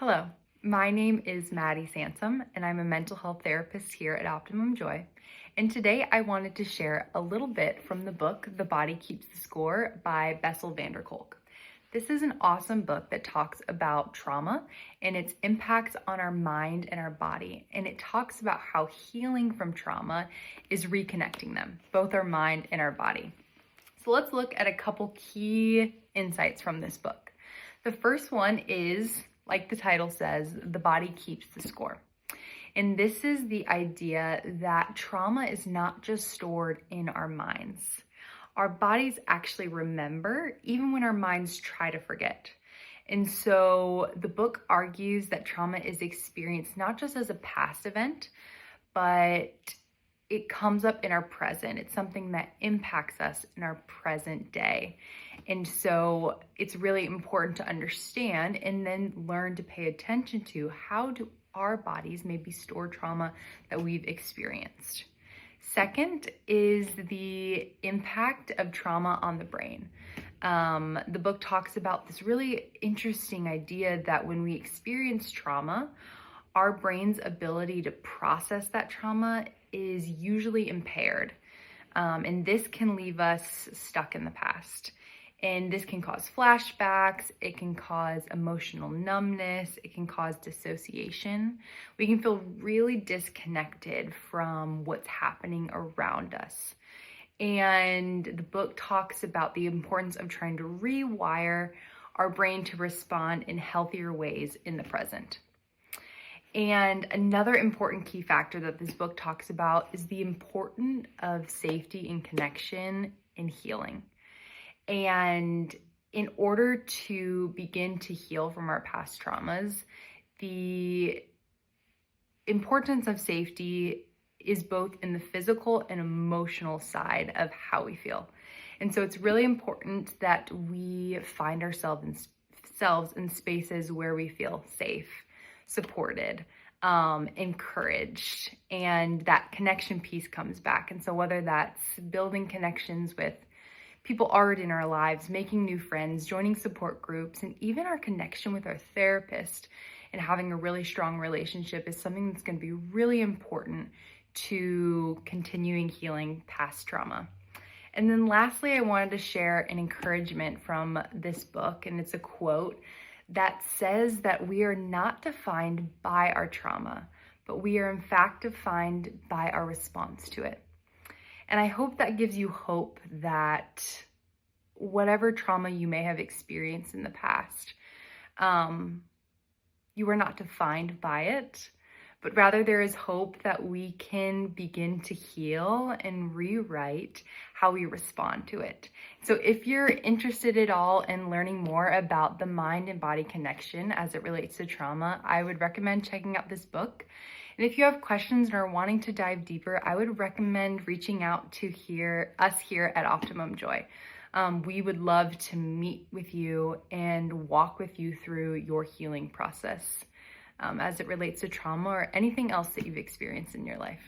Hello, my name is Maddie Sansom, and I'm a mental health therapist here at Optimum Joy. And today I wanted to share a little bit from the book, The Body Keeps the Score by Bessel van Kolk. This is an awesome book that talks about trauma and its impacts on our mind and our body. And it talks about how healing from trauma is reconnecting them, both our mind and our body. So let's look at a couple key insights from this book. The first one is, like the title says, the body keeps the score. And this is the idea that trauma is not just stored in our minds. Our bodies actually remember even when our minds try to forget. And so the book argues that trauma is experienced not just as a past event, but it comes up in our present. It's something that impacts us in our present day. And so it's really important to understand and then learn to pay attention to how do our bodies maybe store trauma that we've experienced. Second is the impact of trauma on the brain. The book talks about this really interesting idea that when we experience trauma, our brain's ability to process that trauma is usually impaired. And this can leave us stuck in the past. And this can cause flashbacks, it can cause emotional numbness, it can cause dissociation. We can feel really disconnected from what's happening around us. And the book talks about the importance of trying to rewire our brain to respond in healthier ways in the present. And another important key factor that this book talks about is the importance of safety and connection in healing. And in order to begin to heal from our past traumas, the importance of safety is both in the physical and emotional side of how we feel. And so it's really important that we find ourselves in spaces where we feel safe, supported, encouraged, and that connection piece comes back. And so whether that's building connections with people already in our lives, making new friends, joining support groups, and even our connection with our therapist and having a really strong relationship is something that's going to be really important to continuing healing past trauma. And then lastly, I wanted to share an encouragement from this book, and it's a quote that says that we are not defined by our trauma, but we are in fact defined by our response to it. And I hope that gives you hope that whatever trauma you may have experienced in the past, you are not defined by it, but rather there is hope that we can begin to heal and rewrite how we respond to it. So if you're interested at all in learning more about the mind and body connection as it relates to trauma, I would recommend checking out this book. And if you have questions and are wanting to dive deeper, I would recommend reaching out to us here at Optimum Joy. We would love to meet with you and walk with you through your healing process as it relates to trauma or anything else that you've experienced in your life.